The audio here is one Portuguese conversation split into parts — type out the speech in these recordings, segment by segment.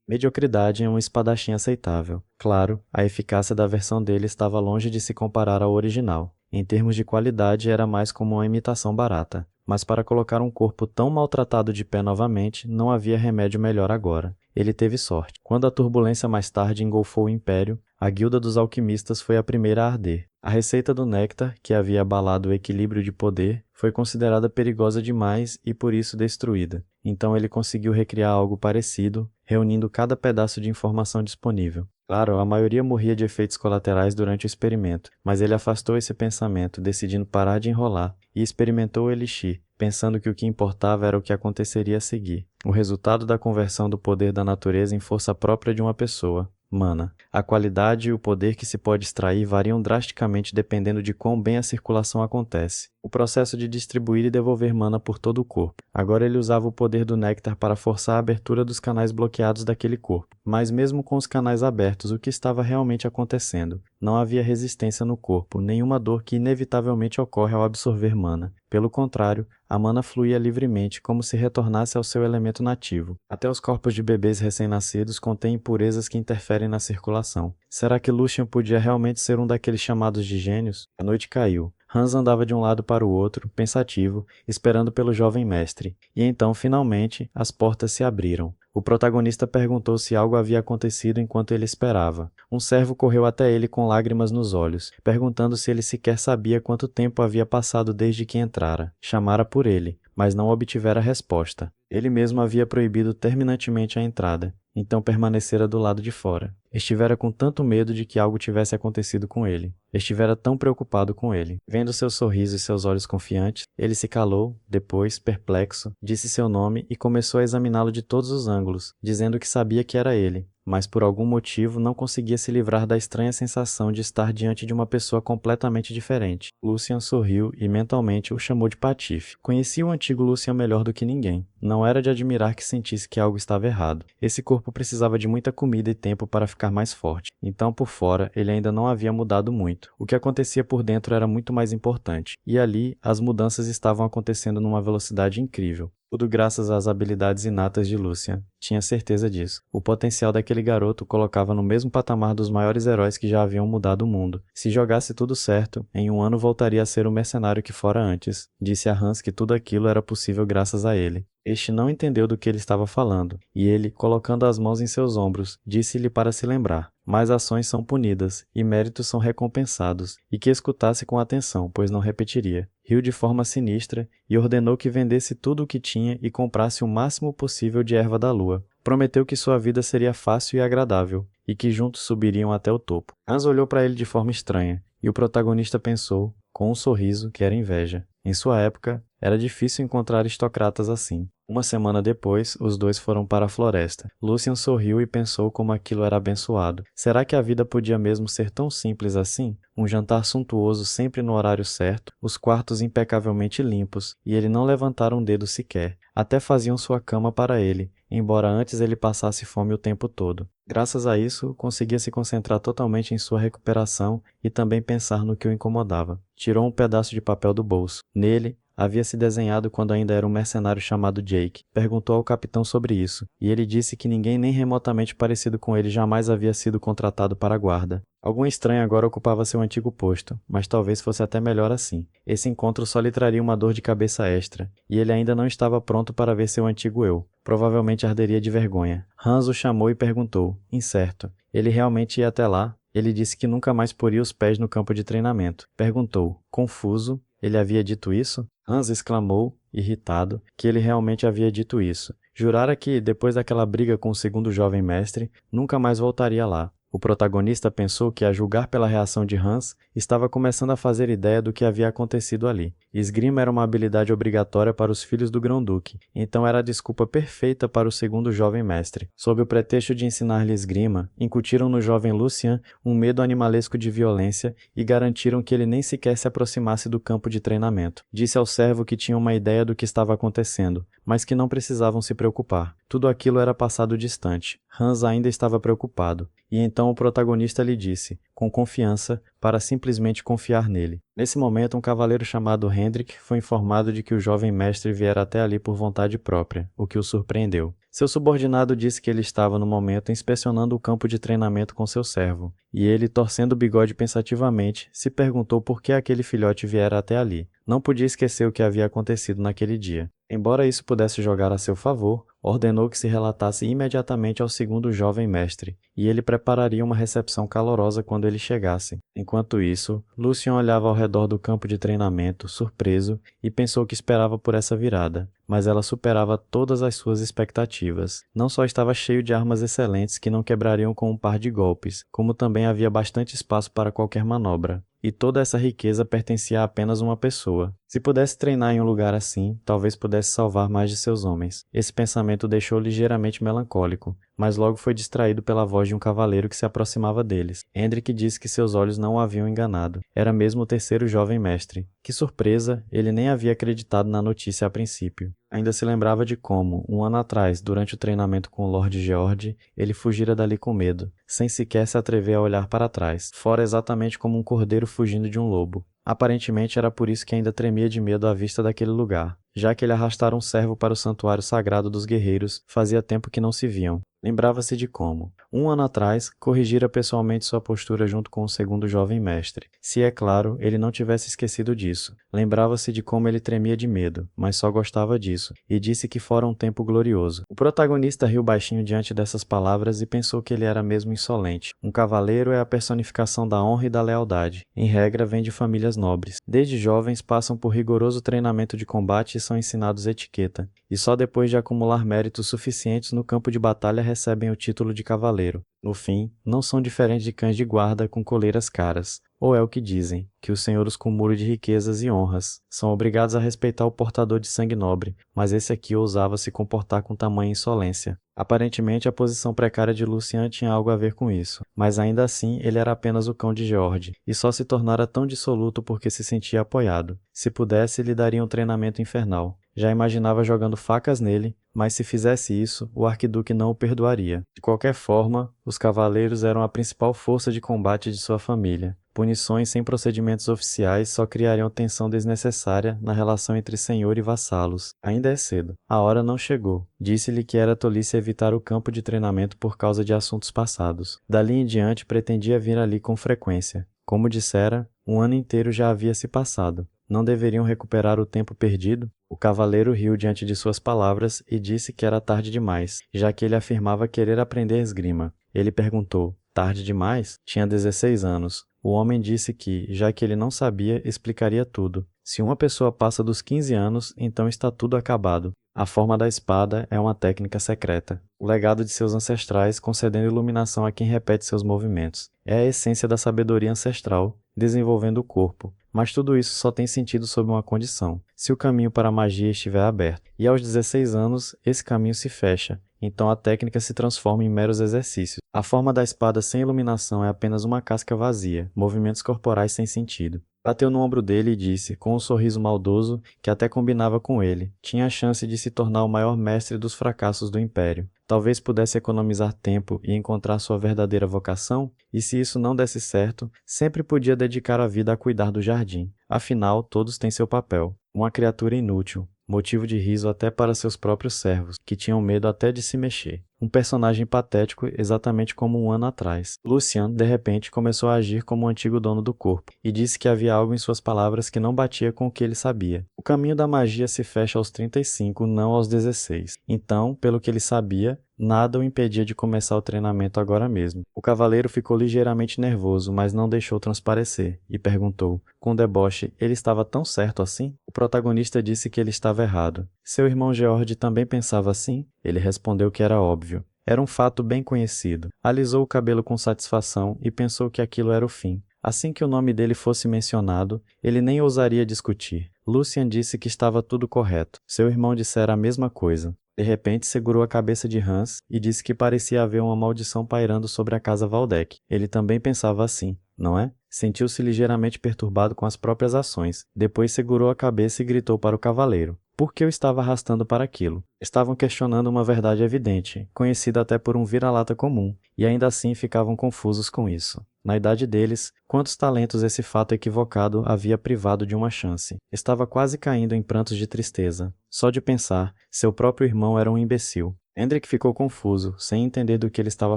Mediocridade em um espadachim aceitável. Claro, a eficácia da versão dele estava longe de se comparar ao original. Em termos de qualidade, era mais como uma imitação barata. Mas para colocar um corpo tão maltratado de pé novamente, não havia remédio melhor agora. Ele teve sorte. Quando a turbulência mais tarde engolfou o Império, a Guilda dos Alquimistas foi a primeira a arder. A receita do néctar, que havia abalado o equilíbrio de poder, foi considerada perigosa demais e por isso destruída. Então ele conseguiu recriar algo parecido, reunindo cada pedaço de informação disponível. Claro, a maioria morria de efeitos colaterais durante o experimento, mas ele afastou esse pensamento, decidindo parar de enrolar, e experimentou o elixir, pensando que o que importava era o que aconteceria a seguir. O resultado da conversão do poder da natureza em força própria de uma pessoa. Mana. A qualidade e o poder que se pode extrair variam drasticamente dependendo de quão bem a circulação acontece. O processo de distribuir e devolver mana por todo o corpo. Agora ele usava o poder do néctar para forçar a abertura dos canais bloqueados daquele corpo. Mas mesmo com os canais abertos, o que estava realmente acontecendo? Não havia resistência no corpo, nenhuma dor que inevitavelmente ocorre ao absorver mana. Pelo contrário, a mana fluía livremente, como se retornasse ao seu elemento nativo. Até os corpos de bebês recém-nascidos contêm impurezas que interferem na circulação. Será que Lucian podia realmente ser um daqueles chamados de gênios? A noite caiu. Hans andava de um lado para o outro, pensativo, esperando pelo jovem mestre. E então, finalmente, as portas se abriram. O protagonista perguntou se algo havia acontecido enquanto ele esperava. Um servo correu até ele com lágrimas nos olhos, perguntando se ele sequer sabia quanto tempo havia passado desde que entrara. Chamara por ele, mas não obtivera resposta. Ele mesmo havia proibido terminantemente a entrada, então permanecera do lado de fora. Estivera com tanto medo de que algo tivesse acontecido com ele. Estivera tão preocupado com ele. Vendo seu sorriso e seus olhos confiantes, ele se calou, depois, perplexo, disse seu nome e começou a examiná-lo de todos os ângulos, dizendo que sabia que era ele, mas por algum motivo não conseguia se livrar da estranha sensação de estar diante de uma pessoa completamente diferente. Lucian sorriu e mentalmente o chamou de Patife. Conhecia o antigo Lucian melhor do que ninguém. Não era de admirar que sentisse que algo estava errado. Esse corpo precisava de muita comida e tempo para ficar mais forte. Então, por fora, ele ainda não havia mudado muito. O que acontecia por dentro era muito mais importante. E ali, as mudanças estavam acontecendo numa velocidade incrível. Tudo graças às habilidades inatas de Lucian. Tinha certeza disso. O potencial daquele garoto o colocava no mesmo patamar dos maiores heróis que já haviam mudado o mundo. Se jogasse tudo certo, em um ano voltaria a ser o mercenário que fora antes. Disse a Hans que tudo aquilo era possível graças a ele. Este não entendeu do que ele estava falando, e ele, colocando as mãos em seus ombros, disse-lhe para se lembrar. Mais ações são punidas, e méritos são recompensados, e que escutasse com atenção, pois não repetiria. Riu de forma sinistra e ordenou que vendesse tudo o que tinha e comprasse o máximo possível de erva da lua. Prometeu que sua vida seria fácil e agradável, e que juntos subiriam até o topo. Hans olhou para ele de forma estranha, e o protagonista pensou, com um sorriso, que era inveja. Em sua época, era difícil encontrar aristocratas assim. Uma semana depois, os dois foram para a floresta. Lucian sorriu e pensou como aquilo era abençoado. Será que a vida podia mesmo ser tão simples assim? Um jantar suntuoso sempre no horário certo, os quartos impecavelmente limpos, e ele não levantara um dedo sequer. Até faziam sua cama para ele, embora antes ele passasse fome o tempo todo. Graças a isso, conseguia se concentrar totalmente em sua recuperação e também pensar no que o incomodava. Tirou um pedaço de papel do bolso. Nele, havia se desenhado quando ainda era um mercenário chamado Jake. Perguntou ao capitão sobre isso, e ele disse que ninguém nem remotamente parecido com ele jamais havia sido contratado para a guarda. Algum estranho agora ocupava seu antigo posto, mas talvez fosse até melhor assim. Esse encontro só lhe traria uma dor de cabeça extra, e ele ainda não estava pronto para ver seu antigo eu. Provavelmente arderia de vergonha. Hans o chamou e perguntou, incerto. Ele realmente ia até lá? Ele disse que nunca mais poria os pés no campo de treinamento. Perguntou, confuso, ele havia dito isso? Hans exclamou, irritado, que ele realmente havia dito isso. Jurara que, depois daquela briga com o segundo jovem mestre, nunca mais voltaria lá. O protagonista pensou que, a julgar pela reação de Hans, estava começando a fazer ideia do que havia acontecido ali. Esgrima era uma habilidade obrigatória para os filhos do Grão-Duque, então era a desculpa perfeita para o segundo jovem mestre. Sob o pretexto de ensinar-lhe esgrima, incutiram no jovem Lucian um medo animalesco de violência e garantiram que ele nem sequer se aproximasse do campo de treinamento. Disse ao servo que tinha uma ideia do que estava acontecendo, mas que não precisavam se preocupar. Tudo aquilo era passado distante. Hans ainda estava preocupado. E então o protagonista lhe disse, com confiança, para simplesmente confiar nele. Nesse momento, um cavaleiro chamado Hendrik foi informado de que o jovem mestre viera até ali por vontade própria, o que o surpreendeu. Seu subordinado disse que ele estava no momento inspecionando o campo de treinamento com seu servo, e ele, torcendo o bigode pensativamente, se perguntou por que aquele filhote viera até ali. Não podia esquecer o que havia acontecido naquele dia. Embora isso pudesse jogar a seu favor, ordenou que se relatasse imediatamente ao segundo jovem mestre, e ele prepararia uma recepção calorosa quando ele chegasse. Enquanto isso, Lucien olhava ao redor do campo de treinamento, surpreso, e pensou que esperava por essa virada, mas ela superava todas as suas expectativas. Não só estava cheio de armas excelentes que não quebrariam com um par de golpes, como também havia bastante espaço para qualquer manobra. E toda essa riqueza pertencia a apenas uma pessoa. Se pudesse treinar em um lugar assim, talvez pudesse salvar mais de seus homens. Esse pensamento o deixou ligeiramente melancólico, mas logo foi distraído pela voz de um cavaleiro que se aproximava deles. Hendrik disse que seus olhos não o haviam enganado. Era mesmo o terceiro jovem mestre. Que surpresa, ele nem havia acreditado na notícia a princípio. Ainda se lembrava de como, um ano atrás, durante o treinamento com o Lord George, ele fugira dali com medo, sem sequer se atrever a olhar para trás, fora exatamente como um cordeiro fugindo de um lobo. Aparentemente era por isso que ainda tremia de medo à vista daquele lugar, já que ele arrastara um servo para o santuário sagrado dos guerreiros fazia tempo que não se viam. Lembrava-se de como, um ano atrás, corrigira pessoalmente sua postura junto com o segundo jovem mestre. Se, é claro, ele não tivesse esquecido disso. Lembrava-se de como ele tremia de medo, mas só gostava disso, e disse que fora um tempo glorioso. O protagonista riu baixinho diante dessas palavras e pensou que ele era mesmo insolente. Um cavaleiro é a personificação da honra e da lealdade. Em regra, vem de famílias nobres. Desde jovens, passam por rigoroso treinamento de combate e são ensinados etiqueta, e só depois de acumular méritos suficientes no campo de batalha recebem o título de cavaleiro. No fim, não são diferentes de cães de guarda com coleiras caras. Ou é o que dizem, que os senhores com muro de riquezas e honras são obrigados a respeitar o portador de sangue nobre, mas esse aqui ousava se comportar com tamanha insolência. Aparentemente, a posição precária de Lucien tinha algo a ver com isso, mas ainda assim ele era apenas o cão de George, e só se tornara tão dissoluto porque se sentia apoiado. Se pudesse, lhe daria um treinamento infernal. Já imaginava jogando facas nele, mas se fizesse isso, o arquiduque não o perdoaria. De qualquer forma, os cavaleiros eram a principal força de combate de sua família. Punições sem procedimentos oficiais só criariam tensão desnecessária na relação entre senhor e vassalos. Ainda é cedo. A hora não chegou. Disse-lhe que era tolice evitar o campo de treinamento por causa de assuntos passados. Dali em diante pretendia vir ali com frequência. Como dissera, um ano inteiro já havia se passado. Não deveriam recuperar o tempo perdido? O cavaleiro riu diante de suas palavras e disse que era tarde demais, já que ele afirmava querer aprender esgrima. Ele perguntou, tarde demais? Tinha 16 anos. O homem disse que, já que ele não sabia, explicaria tudo. Se uma pessoa passa dos 15 anos, então está tudo acabado. A forma da espada é uma técnica secreta. O legado de seus ancestrais concedendo iluminação a quem repete seus movimentos. É a essência da sabedoria ancestral, desenvolvendo o corpo. Mas tudo isso só tem sentido sob uma condição: se o caminho para a magia estiver aberto. E aos 16 anos, esse caminho se fecha. Então a técnica se transforma em meros exercícios. A forma da espada sem iluminação é apenas uma casca vazia, movimentos corporais sem sentido. Bateu no ombro dele e disse, com um sorriso maldoso que até combinava com ele, tinha a chance de se tornar o maior mestre dos fracassos do Império. Talvez pudesse economizar tempo e encontrar sua verdadeira vocação, e se isso não desse certo, sempre podia dedicar a vida a cuidar do jardim. Afinal, todos têm seu papel. Uma criatura inútil, motivo de riso até para seus próprios servos, que tinham medo até de se mexer. Um personagem patético exatamente como um ano atrás. Lucien, de repente, começou a agir como o antigo dono do corpo, e disse que havia algo em suas palavras que não batia com o que ele sabia. O caminho da magia se fecha aos 35, não aos 16. Então, pelo que ele sabia, nada o impedia de começar o treinamento agora mesmo. O cavaleiro ficou ligeiramente nervoso, mas não deixou transparecer, e perguntou, com deboche, ele estava tão certo assim? O protagonista disse que ele estava errado. Seu irmão George também pensava assim? Ele respondeu que era óbvio. Era um fato bem conhecido. Alisou o cabelo com satisfação e pensou que aquilo era o fim. Assim que o nome dele fosse mencionado, ele nem ousaria discutir. Lucien disse que estava tudo correto. Seu irmão dissera a mesma coisa. De repente, segurou a cabeça de Hans e disse que parecia haver uma maldição pairando sobre a casa Waldeck. Ele também pensava assim, não é? Sentiu-se ligeiramente perturbado com as próprias ações. Depois segurou a cabeça e gritou para o cavaleiro. Por que eu estava arrastando para aquilo? Estavam questionando uma verdade evidente, conhecida até por um vira-lata comum, e ainda assim ficavam confusos com isso. Na idade deles, quantos talentos esse fato equivocado havia privado de uma chance? Estava quase caindo em prantos de tristeza. Só de pensar, seu próprio irmão era um imbecil. Hendrik ficou confuso, sem entender do que ele estava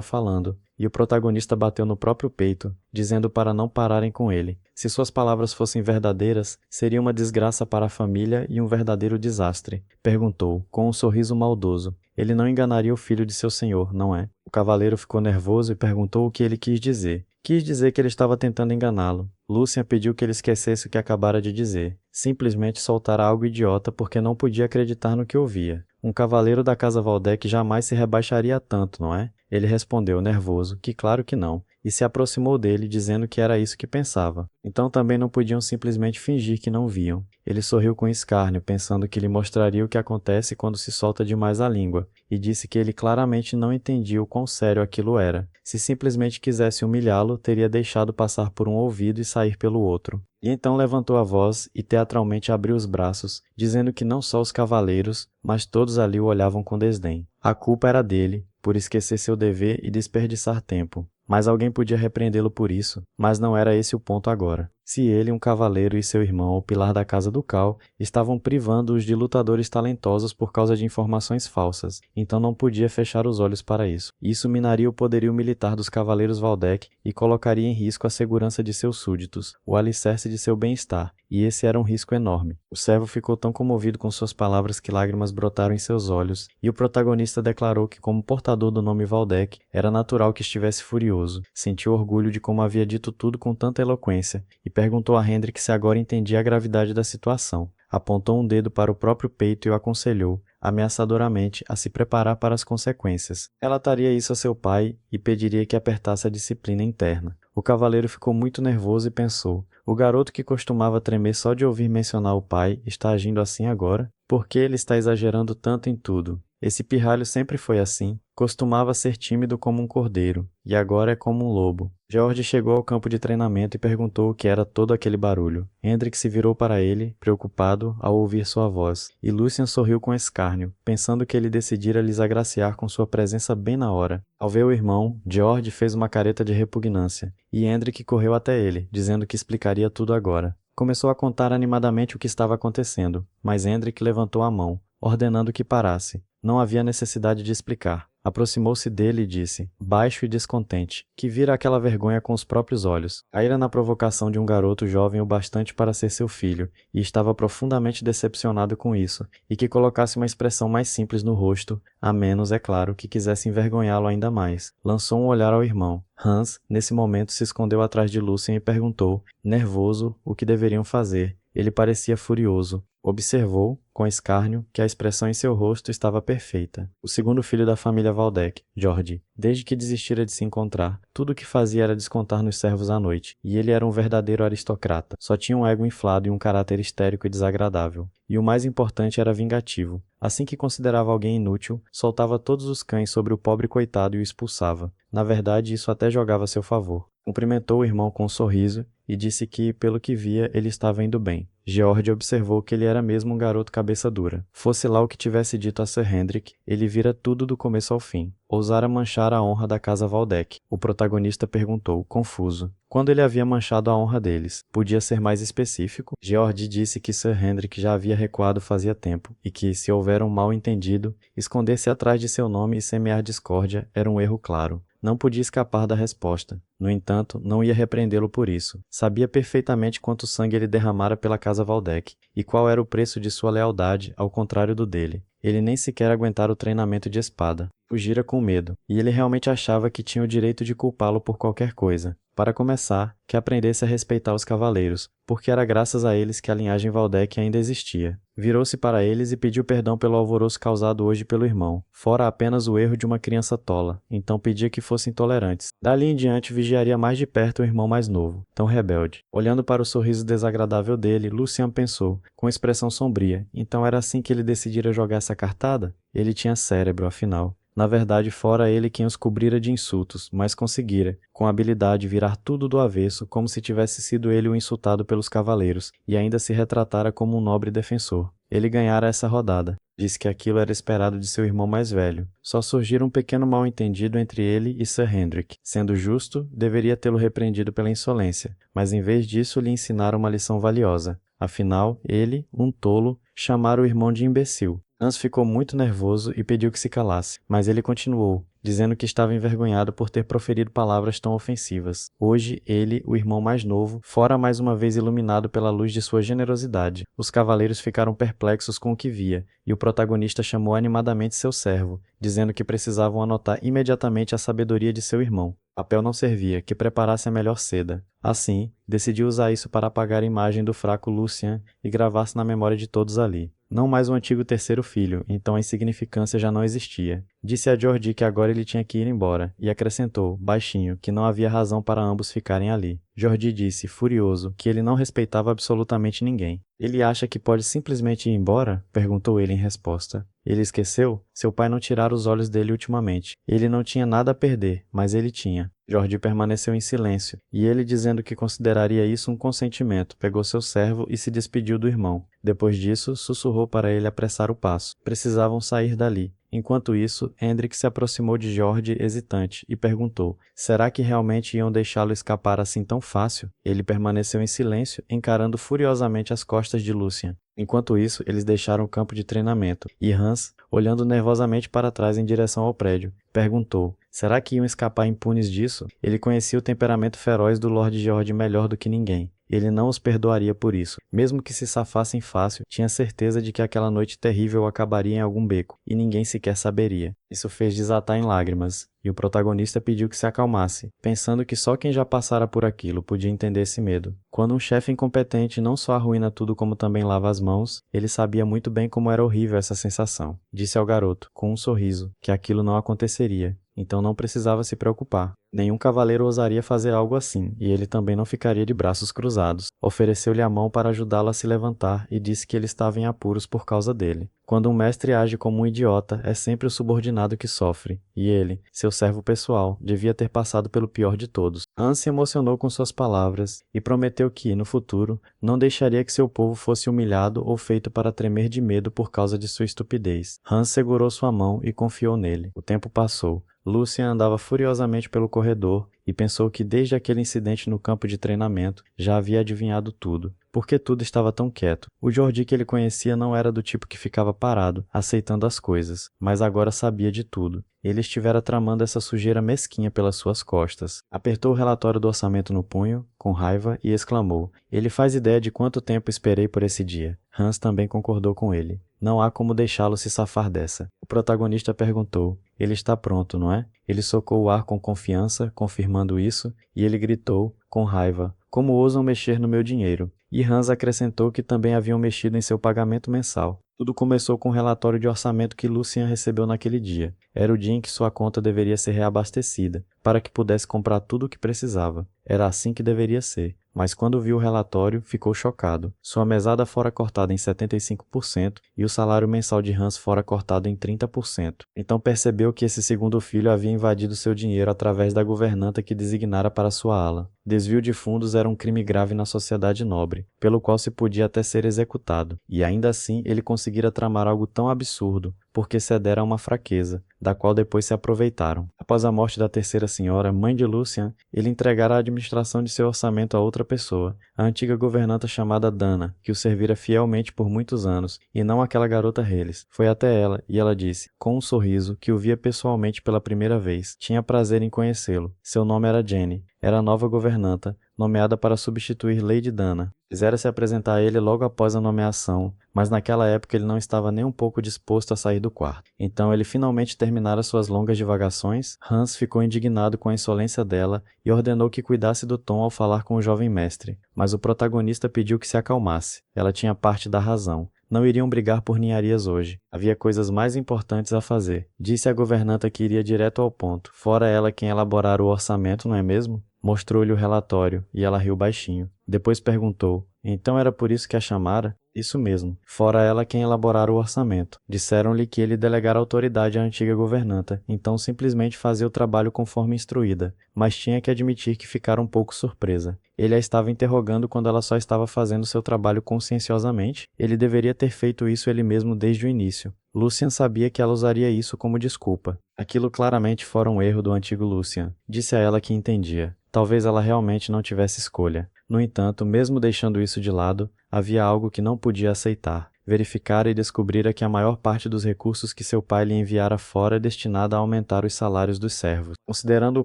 falando, e o protagonista bateu no próprio peito, dizendo para não pararem com ele. Se suas palavras fossem verdadeiras, seria uma desgraça para a família e um verdadeiro desastre. Perguntou, com um sorriso maldoso. Ele não enganaria o filho de seu senhor, não é? O cavaleiro ficou nervoso e perguntou o que ele quis dizer. Quis dizer que ele estava tentando enganá-lo. Lúcia pediu que ele esquecesse o que acabara de dizer. Simplesmente soltara algo idiota porque não podia acreditar no que ouvia. Um cavaleiro da casa Waldeck jamais se rebaixaria tanto, não é? Ele respondeu, nervoso, que claro que não, e se aproximou dele, dizendo que era isso que pensava. Então também não podiam simplesmente fingir que não viam. Ele sorriu com escárnio, pensando que lhe mostraria o que acontece quando se solta demais a língua, e disse que ele claramente não entendia o quão sério aquilo era. Se simplesmente quisesse humilhá-lo, teria deixado passar por um ouvido e sair pelo outro. E então levantou a voz e teatralmente abriu os braços, dizendo que não só os cavaleiros, mas todos ali o olhavam com desdém. A culpa era dele, por esquecer seu dever e desperdiçar tempo. Mas alguém podia repreendê-lo por isso, mas não era esse o ponto agora. Se ele, um cavaleiro e seu irmão, o pilar da casa ducal, estavam privando-os de lutadores talentosos por causa de informações falsas, então não podia fechar os olhos para isso. Isso minaria o poderio militar dos cavaleiros Waldeck e colocaria em risco a segurança de seus súditos, o alicerce de seu bem-estar, e esse era um risco enorme. O servo ficou tão comovido com suas palavras que lágrimas brotaram em seus olhos, e o protagonista declarou que, como portador do nome Waldeck, era natural que estivesse furioso. Sentiu orgulho de como havia dito tudo com tanta eloquência, e perguntou a Hendrik se agora entendia a gravidade da situação. Apontou um dedo para o próprio peito e o aconselhou, ameaçadoramente, a se preparar para as consequências. Relataria isso a seu pai e pediria que apertasse a disciplina interna. O cavaleiro ficou muito nervoso e pensou, o garoto que costumava tremer só de ouvir mencionar o pai está agindo assim agora? Por que ele está exagerando tanto em tudo? Esse pirralho sempre foi assim, costumava ser tímido como um cordeiro, e agora é como um lobo. George chegou ao campo de treinamento e perguntou o que era todo aquele barulho. Hendrik se virou para ele, preocupado, ao ouvir sua voz, e Lucian sorriu com escárnio, pensando que ele decidira lhes agraciar com sua presença bem na hora. Ao ver o irmão, George fez uma careta de repugnância, e Hendrik correu até ele, dizendo que explicaria tudo agora. Começou a contar animadamente o que estava acontecendo, mas Hendrik levantou a mão, ordenando que parasse. Não havia necessidade de explicar. Aproximou-se dele e disse, baixo e descontente, que vira aquela vergonha com os próprios olhos. Caíra na provocação de um garoto jovem o bastante para ser seu filho, e estava profundamente decepcionado com isso, e que colocasse uma expressão mais simples no rosto, a menos, é claro, que quisesse envergonhá-lo ainda mais. Lançou um olhar ao irmão. Hans, nesse momento, se escondeu atrás de Lucien e perguntou, nervoso, o que deveriam fazer. Ele parecia furioso. Observou, com escárnio, que a expressão em seu rosto estava perfeita. O segundo filho da família Waldeck, George, desde que desistira de se encontrar, tudo o que fazia era descontar nos servos à noite, e ele era um verdadeiro aristocrata. Só tinha um ego inflado e um caráter histérico e desagradável. E o mais importante era vingativo. Assim que considerava alguém inútil, soltava todos os cães sobre o pobre coitado e o expulsava. Na verdade, isso até jogava a seu favor. Cumprimentou o irmão com um sorriso e disse que, pelo que via, ele estava indo bem. George observou que ele era mesmo um garoto cabeça dura. Fosse lá o que tivesse dito a Sir Hendrik, ele vira tudo do começo ao fim. Ousara manchar a honra da casa Waldeck. O protagonista perguntou, confuso. Quando ele havia manchado a honra deles, podia ser mais específico? George disse que Sir Hendrik já havia recuado fazia tempo, e que, se houver um mal-entendido, esconder-se atrás de seu nome e semear discórdia era um erro claro. Não podia escapar da resposta. No entanto, não ia repreendê-lo por isso. Sabia perfeitamente quanto sangue ele derramara pela casa Waldeck, e qual era o preço de sua lealdade, ao contrário do dele. Ele nem sequer aguentara o treinamento de espada. Fugira com medo, e ele realmente achava que tinha o direito de culpá-lo por qualquer coisa. Para começar, que aprendesse a respeitar os cavaleiros, porque era graças a eles que a linhagem Waldeck ainda existia. Virou-se para eles e pediu perdão pelo alvoroço causado hoje pelo irmão, fora apenas o erro de uma criança tola, então pedia que fossem tolerantes. Dali em diante vigiaria mais de perto o irmão mais novo, tão rebelde. Olhando para o sorriso desagradável dele, Lucian pensou, com expressão sombria, então era assim que ele decidira jogar essa cartada? Ele tinha cérebro, afinal. Na verdade, fora ele quem os cobrira de insultos, mas conseguira, com habilidade, virar tudo do avesso, como se tivesse sido ele o insultado pelos cavaleiros, e ainda se retratara como um nobre defensor. Ele ganhara essa rodada. Disse que aquilo era esperado de seu irmão mais velho. Só surgira um pequeno mal-entendido entre ele e Sir Hendrik. Sendo justo, deveria tê-lo repreendido pela insolência, mas em vez disso lhe ensinara uma lição valiosa. Afinal, ele, um tolo, chamara o irmão de imbecil. Hans ficou muito nervoso e pediu que se calasse, mas ele continuou, dizendo que estava envergonhado por ter proferido palavras tão ofensivas. Hoje, ele, o irmão mais novo, fora mais uma vez iluminado pela luz de sua generosidade. Os cavaleiros ficaram perplexos com o que via, e o protagonista chamou animadamente seu servo, dizendo que precisavam anotar imediatamente a sabedoria de seu irmão. Papel não servia, que preparasse a melhor seda. Assim, decidiu usar isso para apagar a imagem do fraco Lucien e gravar-se na memória de todos ali. Não mais o antigo terceiro filho, então a insignificância já não existia. Disse a Jordi que agora ele tinha que ir embora, e acrescentou, baixinho, que não havia razão para ambos ficarem ali. Jordi disse, furioso, que ele não respeitava absolutamente ninguém. Ele acha que pode simplesmente ir embora? Perguntou ele em resposta. Ele esqueceu? Seu pai não tirara os olhos dele ultimamente. Ele não tinha nada a perder, mas ele tinha. Jordi permaneceu em silêncio, e ele, dizendo que consideraria isso um consentimento, pegou seu servo e se despediu do irmão. Depois disso, sussurrou para ele apressar o passo. Precisavam sair dali. Enquanto isso, Hendrik se aproximou de Jordi hesitante e perguntou, será que realmente iam deixá-lo escapar assim tão fácil? Ele permaneceu em silêncio, encarando furiosamente as costas de Lucien. Enquanto isso, eles deixaram o campo de treinamento, e Hans, olhando nervosamente para trás em direção ao prédio, perguntou, será que iam escapar impunes disso? Ele conhecia o temperamento feroz do Lord George melhor do que ninguém. Ele não os perdoaria por isso. Mesmo que se safassem fácil, tinha certeza de que aquela noite terrível acabaria em algum beco, e ninguém sequer saberia. Isso fez desatar em lágrimas, e o protagonista pediu que se acalmasse, pensando que só quem já passara por aquilo podia entender esse medo. Quando um chefe incompetente não só arruína tudo como também lava as mãos, ele sabia muito bem como era horrível essa sensação. Disse ao garoto, com um sorriso, que aquilo não aconteceria. Então não precisava se preocupar. Nenhum cavaleiro ousaria fazer algo assim, e ele também não ficaria de braços cruzados. Ofereceu-lhe a mão para ajudá-lo a se levantar e disse que ele estava em apuros por causa dele. Quando um mestre age como um idiota, é sempre o subordinado que sofre, e ele, seu servo pessoal, devia ter passado pelo pior de todos. Hans se emocionou com suas palavras e prometeu que, no futuro, não deixaria que seu povo fosse humilhado ou feito para tremer de medo por causa de sua estupidez. Hans segurou sua mão e confiou nele. O tempo passou. Lucien andava furiosamente pelo corredor e pensou que desde aquele incidente no campo de treinamento já havia adivinhado tudo. Por que tudo estava tão quieto? O Jordi que ele conhecia não era do tipo que ficava parado, aceitando as coisas, mas agora sabia de tudo. Ele estivera tramando essa sujeira mesquinha pelas suas costas. Apertou o relatório do orçamento no punho, com raiva, e exclamou, ele faz ideia de quanto tempo esperei por esse dia. Hans também concordou com ele. Não há como deixá-lo se safar dessa. O protagonista perguntou, ele está pronto, não é? Ele socou o ar com confiança, confirmando isso, e ele gritou, com raiva, como ousam mexer no meu dinheiro? E Hans acrescentou que também haviam mexido em seu pagamento mensal. Tudo começou com o relatório de orçamento que Lucien recebeu naquele dia. Era o dia em que sua conta deveria ser reabastecida, para que pudesse comprar tudo o que precisava. Era assim que deveria ser. Mas quando viu o relatório, ficou chocado. Sua mesada fora cortada em 75% e o salário mensal de Hans fora cortado em 30%. Então percebeu que esse segundo filho havia invadido seu dinheiro através da governanta que designara para sua ala. Desvio de fundos era um crime grave na sociedade nobre, pelo qual se podia até ser executado. E ainda assim ele conseguira tramar algo tão absurdo, porque cedera a uma fraqueza, da qual depois se aproveitaram. Após a morte da terceira senhora, mãe de Lucien, ele entregara a administração de seu orçamento a outra pessoa, a antiga governanta chamada Dana, que o servira fielmente por muitos anos, e não aquela garota Reles. Foi até ela, e ela disse, com um sorriso, que o via pessoalmente pela primeira vez. Tinha prazer em conhecê-lo. Seu nome era Jenny. Era a nova governanta, nomeada para substituir Lady Dana. Quisera se apresentar a ele logo após a nomeação, mas naquela época ele não estava nem um pouco disposto a sair do quarto. Então ele finalmente terminara suas longas divagações. Hans ficou indignado com a insolência dela e ordenou que cuidasse do tom ao falar com o jovem mestre, mas o protagonista pediu que se acalmasse. Ela tinha parte da razão. Não iriam brigar por ninharias hoje. Havia coisas mais importantes a fazer. Disse a governanta que iria direto ao ponto. Fora ela quem elaborara o orçamento, não é mesmo? Mostrou-lhe o relatório, e ela riu baixinho. Depois perguntou, então era por isso que a chamara? Isso mesmo, fora ela quem elaborara o orçamento. Disseram-lhe que ele delegara autoridade à antiga governanta, então simplesmente fazia o trabalho conforme instruída, mas tinha que admitir que ficara um pouco surpresa. Ele a estava interrogando quando ela só estava fazendo seu trabalho conscienciosamente. Ele deveria ter feito isso ele mesmo desde o início. Lucien sabia que ela usaria isso como desculpa. Aquilo claramente fora um erro do antigo Lucien. Disse a ela que entendia. Talvez ela realmente não tivesse escolha. No entanto, mesmo deixando isso de lado, havia algo que não podia aceitar. verificara e descobrira que a maior parte dos recursos que seu pai lhe enviara fora é destinada a aumentar os salários dos servos. Considerando o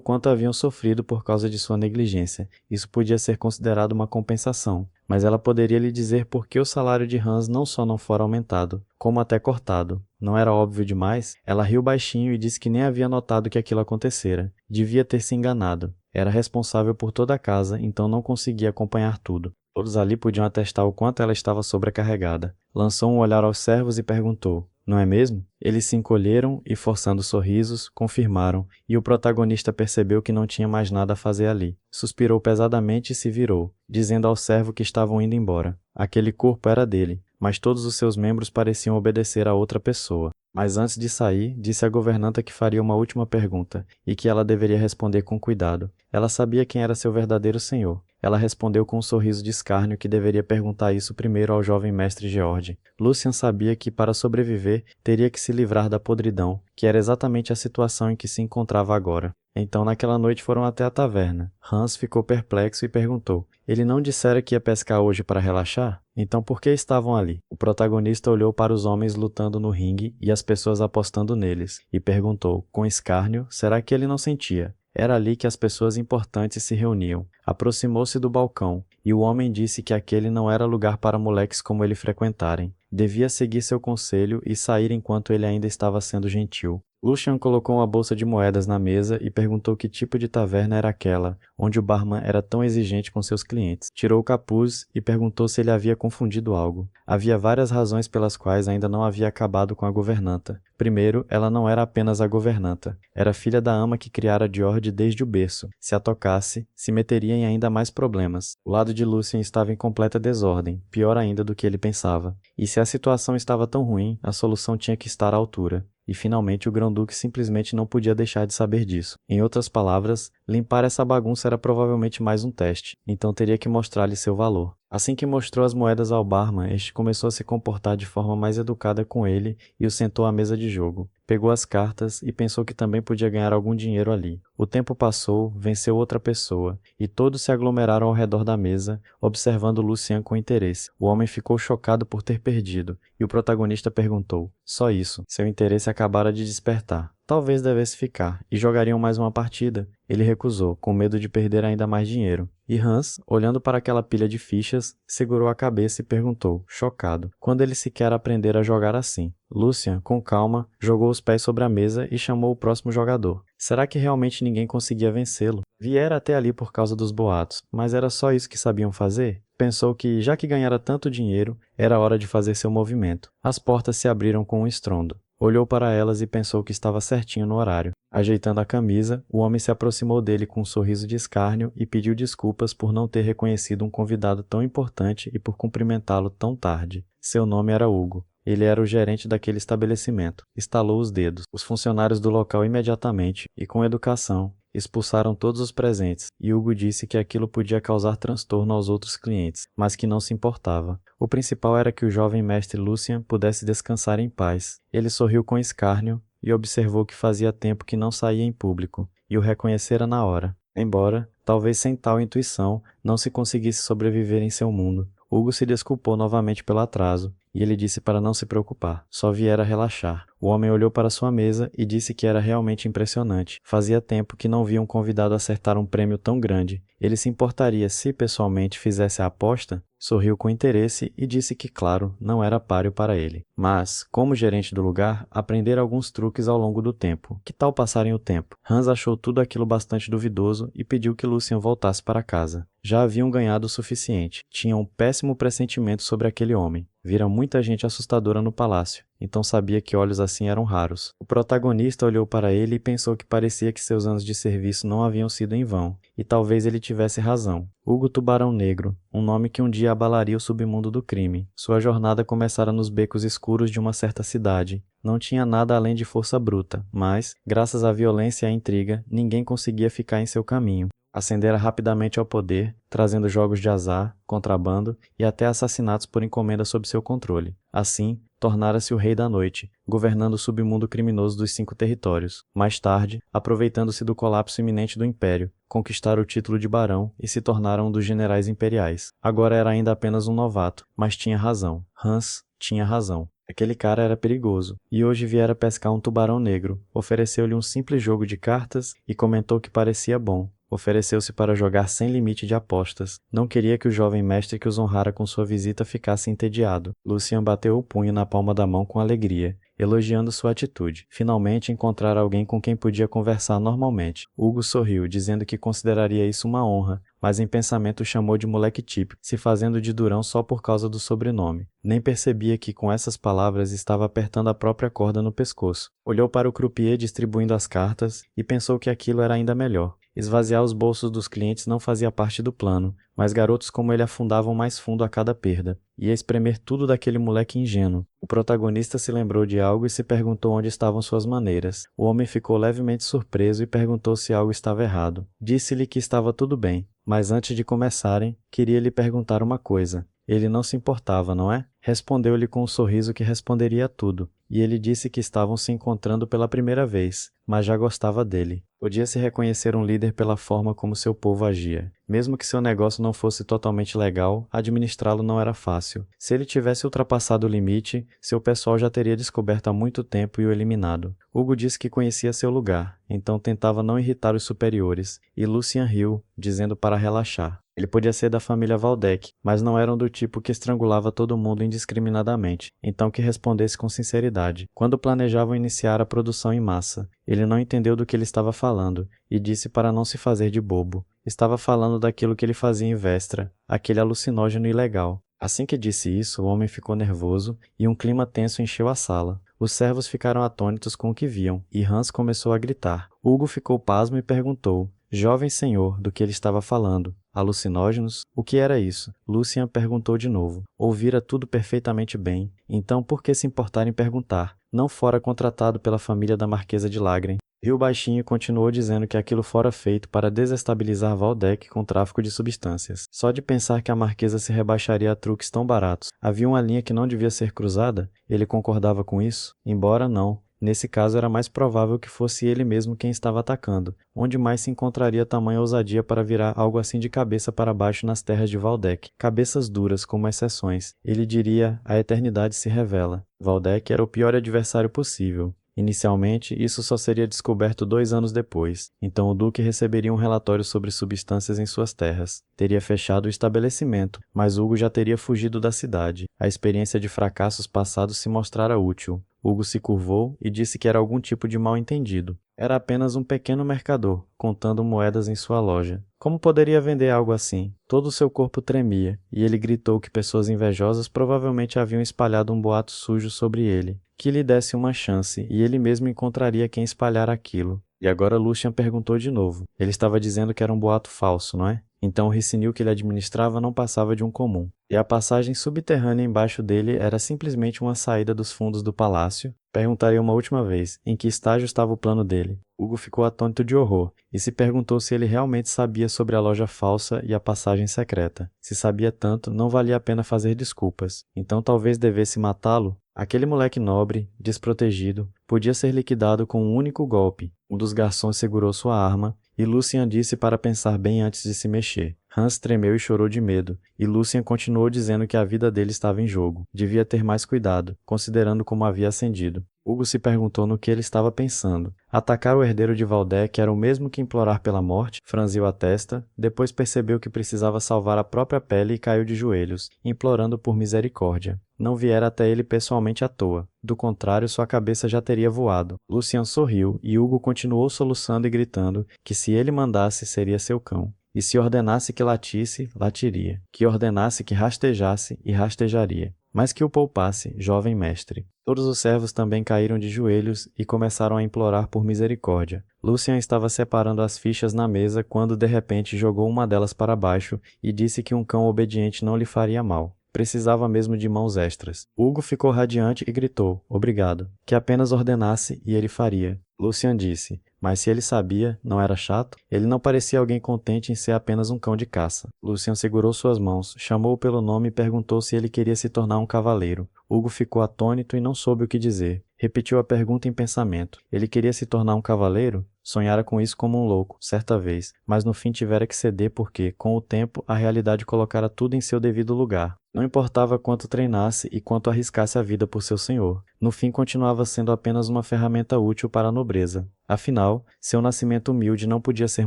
quanto haviam sofrido por causa de sua negligência, isso podia ser considerado uma compensação, mas ela poderia lhe dizer por que o salário de Hans não só não fora aumentado, como até cortado. Não era óbvio demais? Ela riu baixinho e disse que nem havia notado que aquilo acontecera. Devia ter se enganado. Era responsável por toda a casa, então não conseguia acompanhar tudo. Todos ali podiam atestar o quanto ela estava sobrecarregada. Lançou um olhar aos servos e perguntou: "Não é mesmo?" Eles se encolheram e, forçando sorrisos, confirmaram, e o protagonista percebeu que não tinha mais nada a fazer ali. Suspirou pesadamente e se virou, dizendo ao servo que estavam indo embora. Aquele corpo era dele, mas todos os seus membros pareciam obedecer a outra pessoa. Mas antes de sair, disse à governanta que faria uma última pergunta, e que ela deveria responder com cuidado. Ela sabia quem era seu verdadeiro senhor. Ela respondeu com um sorriso de escárnio que deveria perguntar isso primeiro ao jovem mestre George. Lucian sabia que, para sobreviver, teria que se livrar da podridão, que era exatamente a situação em que se encontrava agora. Então, naquela noite foram até a taverna. Hans ficou perplexo e perguntou: "Ele não dissera que ia pescar hoje para relaxar? Então por que estavam ali?" O protagonista olhou para os homens lutando no ringue e as pessoas apostando neles, e perguntou, com escárnio, será que ele não sentia? Era ali que as pessoas importantes se reuniam. Aproximou-se do balcão, e o homem disse que aquele não era lugar para moleques como ele frequentarem. Devia seguir seu conselho e sair enquanto ele ainda estava sendo gentil. Lucian colocou uma bolsa de moedas na mesa e perguntou que tipo de taverna era aquela, onde o barman era tão exigente com seus clientes. Tirou o capuz e perguntou se ele havia confundido algo. Havia várias razões pelas quais ainda não havia acabado com a governanta. Primeiro, ela não era apenas a governanta. Era filha da ama que criara George desde o berço. Se a tocasse, se meteria em ainda mais problemas. O lado de Lucian estava em completa desordem, pior ainda do que ele pensava. E se a situação estava tão ruim, a solução tinha que estar à altura. E finalmente o Grão-Duque simplesmente não podia deixar de saber disso. Em outras palavras, limpar essa bagunça era provavelmente mais um teste, então teria que mostrar-lhe seu valor. Assim que mostrou as moedas ao barman, este começou a se comportar de forma mais educada com ele e o sentou à mesa de jogo. Pegou as cartas e pensou que também podia ganhar algum dinheiro ali. O tempo passou, venceu outra pessoa, e todos se aglomeraram ao redor da mesa, observando Lucian com interesse. O homem ficou chocado por ter perdido, e o protagonista perguntou: "Só isso?" Seu interesse acabara de despertar. Talvez devesse ficar, e jogariam mais uma partida. Ele recusou, com medo de perder ainda mais dinheiro. E Hans, olhando para aquela pilha de fichas, segurou a cabeça e perguntou, chocado, quando ele sequer aprendera a jogar assim. Lucian, com calma, jogou os pés sobre a mesa e chamou o próximo jogador. Será que realmente ninguém conseguia vencê-lo? Viera até ali por causa dos boatos, mas era só isso que sabiam fazer? Pensou que, já que ganhara tanto dinheiro, era hora de fazer seu movimento. As portas se abriram com um estrondo. Olhou para elas e pensou que estava certinho no horário. Ajeitando a camisa, o homem se aproximou dele com um sorriso de escárnio e pediu desculpas por não ter reconhecido um convidado tão importante e por cumprimentá-lo tão tarde. Seu nome era Hugo. Ele era o gerente daquele estabelecimento. Estalou os dedos. Os funcionários do local imediatamente, e com educação, expulsaram todos os presentes, e Hugo disse que aquilo podia causar transtorno aos outros clientes, mas que não se importava. O principal era que o jovem mestre Lucian pudesse descansar em paz. Ele sorriu com escárnio e observou que fazia tempo que não saía em público, e o reconhecera na hora. Embora, talvez sem tal intuição, não se conseguisse sobreviver em seu mundo. Hugo se desculpou novamente pelo atraso, e ele disse para não se preocupar, só viera relaxar. O homem olhou para sua mesa e disse que era realmente impressionante. Fazia tempo que não via um convidado acertar um prêmio tão grande. Ele se importaria se pessoalmente fizesse a aposta? Sorriu com interesse e disse que, claro, não era páreo para ele. Mas, como gerente do lugar, aprendera alguns truques ao longo do tempo. Que tal passarem o tempo? Hans achou tudo aquilo bastante duvidoso e pediu que Lucian voltasse para casa. Já haviam ganhado o suficiente. Tinham um péssimo pressentimento sobre aquele homem. Vira muita gente assustadora no palácio, então sabia que olhos assim eram raros. O protagonista olhou para ele e pensou que parecia que seus anos de serviço não haviam sido em vão, e talvez ele tivesse razão. Hugo Tubarão Negro, um nome que um dia abalaria o submundo do crime. Sua jornada começara nos becos escuros de uma certa cidade. Não tinha nada além de força bruta, mas, graças à violência e à intriga, ninguém conseguia ficar em seu caminho. Ascendera rapidamente ao poder, trazendo jogos de azar, contrabando e até assassinatos por encomenda sob seu controle. Assim, tornara-se o rei da noite, governando o submundo criminoso dos 5 territórios. Mais tarde, aproveitando-se do colapso iminente do império, conquistaram o título de barão e se tornaram um dos generais imperiais. Agora era ainda apenas um novato, mas tinha razão. Hans Tinha razão. Aquele cara era perigoso, e hoje viera pescar um tubarão negro. Ofereceu-lhe um simples jogo de cartas e comentou que parecia bom. Ofereceu-se para jogar sem limite de apostas. Não queria que o jovem mestre que os honrara com sua visita ficasse entediado. Lucian bateu o punho na palma da mão com alegria, elogiando sua atitude. Finalmente encontrara alguém com quem podia conversar normalmente. Hugo sorriu, dizendo que consideraria isso uma honra, mas em pensamento o chamou de moleque típico, se fazendo de durão só por causa do sobrenome. Nem percebia que com essas palavras estava apertando a própria corda no pescoço. Olhou para o croupier distribuindo as cartas e pensou que aquilo era ainda melhor. Esvaziar os bolsos dos clientes não fazia parte do plano, mas garotos como ele afundavam mais fundo a cada perda. Ia espremer tudo daquele moleque ingênuo. O protagonista se lembrou de algo e se perguntou onde estavam suas maneiras. O homem ficou levemente surpreso e perguntou se algo estava errado. Disse-lhe que estava tudo bem, mas antes de começarem, queria lhe perguntar uma coisa. Ele não se importava, não é? Respondeu-lhe com um sorriso que responderia a tudo, e ele disse que estavam se encontrando pela primeira vez, mas já gostava dele. Podia-se reconhecer um líder pela forma como seu povo agia. Mesmo que seu negócio não fosse totalmente legal, administrá-lo não era fácil. Se ele tivesse ultrapassado o limite, seu pessoal já teria descoberto há muito tempo e o eliminado. Hugo disse que conhecia seu lugar, então tentava não irritar os superiores, e Lucian riu, dizendo para relaxar. Ele podia ser da família Waldeck, mas não eram do tipo que estrangulava todo mundo indiscriminadamente, então que respondesse com sinceridade. Quando planejavam iniciar a produção em massa, ele não entendeu do que ele estava falando, e disse para não se fazer de bobo. Estava falando daquilo que ele fazia em Vestra, aquele alucinógeno ilegal. Assim que disse isso, o homem ficou nervoso, e um clima tenso encheu a sala. Os servos ficaram atônitos com o que viam, e Hans começou a gritar. Hugo ficou pasmo e perguntou: "Jovem senhor, do que ele estava falando? Alucinógenos? O que era isso?" Lucian perguntou de novo. Ouvira tudo perfeitamente bem, então por que se importar em perguntar? Não fora contratado pela família da Marquesa de Lagren. Riu baixinho e continuou dizendo que aquilo fora feito para desestabilizar Waldeck com o tráfico de substâncias. Só de pensar que a Marquesa se rebaixaria a truques tão baratos. Havia uma linha que não devia ser cruzada? Ele concordava com isso? Embora não. Nesse caso era mais provável que fosse ele mesmo quem estava atacando. Onde mais se encontraria tamanha ousadia para virar algo assim de cabeça para baixo nas terras de Waldeck? Cabeças duras, como exceções. Ele diria: a eternidade se revela. Waldeck era o pior adversário possível. Inicialmente, isso só seria descoberto 2 anos depois. Então o Duque receberia um relatório sobre substâncias em suas terras. Teria fechado o estabelecimento, mas Hugo já teria fugido da cidade. A experiência de fracassos passados se mostrara útil. Hugo se curvou e disse que era algum tipo de mal-entendido. Era apenas um pequeno mercador, contando moedas em sua loja. Como poderia vender algo assim? Todo o seu corpo tremia, e ele gritou que pessoas invejosas provavelmente haviam espalhado um boato sujo sobre ele. Que lhe desse uma chance, e ele mesmo encontraria quem espalhara aquilo. E agora Lucian perguntou de novo. Ele estava dizendo que era um boato falso, não é? Então o ricinil que ele administrava não passava de um comum. E a passagem subterrânea embaixo dele era simplesmente uma saída dos fundos do palácio. Perguntaria uma última vez em que estágio estava o plano dele. Hugo ficou atônito de horror e se perguntou se ele realmente sabia sobre a loja falsa e a passagem secreta. Se sabia tanto, não valia a pena fazer desculpas. Então talvez devesse matá-lo? Aquele moleque nobre, desprotegido, podia ser liquidado com um único golpe. Um dos garçons segurou sua arma e Lucian disse para pensar bem antes de se mexer. Hans tremeu e chorou de medo, e Lucian continuou dizendo que a vida dele estava em jogo. Devia ter mais cuidado, considerando como havia ascendido. Hugo se perguntou no que ele estava pensando. Atacar o herdeiro de Waldeck era o mesmo que implorar pela morte, franziu a testa, depois percebeu que precisava salvar a própria pele e caiu de joelhos, implorando por misericórdia. Não viera até ele pessoalmente à toa. Do contrário, sua cabeça já teria voado. Lucian sorriu, e Hugo continuou soluçando e gritando que se ele mandasse seria seu cão. E se ordenasse que latisse, latiria. Que ordenasse que rastejasse, e rastejaria. Mas que o poupasse, jovem mestre. Todos os servos também caíram de joelhos e começaram a implorar por misericórdia. Lucian estava separando as fichas na mesa quando de repente jogou uma delas para baixo e disse que um cão obediente não lhe faria mal. Precisava mesmo de mãos extras. Hugo ficou radiante e gritou: "Obrigado." Que apenas ordenasse e ele faria. Lucian disse: "Mas se ele sabia, não era chato?" Ele não parecia alguém contente em ser apenas um cão de caça. Lucian segurou suas mãos, chamou-o pelo nome e perguntou se ele queria se tornar um cavaleiro. Hugo ficou atônito e não soube o que dizer. Repetiu a pergunta em pensamento. Ele queria se tornar um cavaleiro? Sonhara com isso como um louco, certa vez, mas no fim tivera que ceder porque, com o tempo, a realidade colocara tudo em seu devido lugar. Não importava quanto treinasse e quanto arriscasse a vida por seu senhor. No fim, continuava sendo apenas uma ferramenta útil para a nobreza. Afinal, seu nascimento humilde não podia ser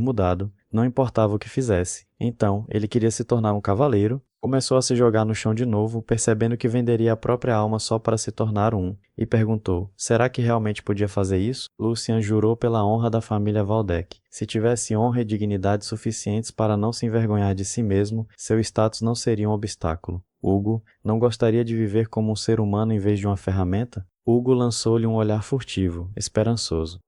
mudado, não importava o que fizesse. Então, ele queria se tornar um cavaleiro. Começou a se jogar no chão de novo, percebendo que venderia a própria alma só para se tornar um, e perguntou: será que realmente podia fazer isso? Lucian jurou pela honra da família Waldeck. Se tivesse honra e dignidade suficientes para não se envergonhar de si mesmo, seu status não seria um obstáculo. Hugo não gostaria de viver como um ser humano em vez de uma ferramenta? Hugo lançou-lhe um olhar furtivo, esperançoso.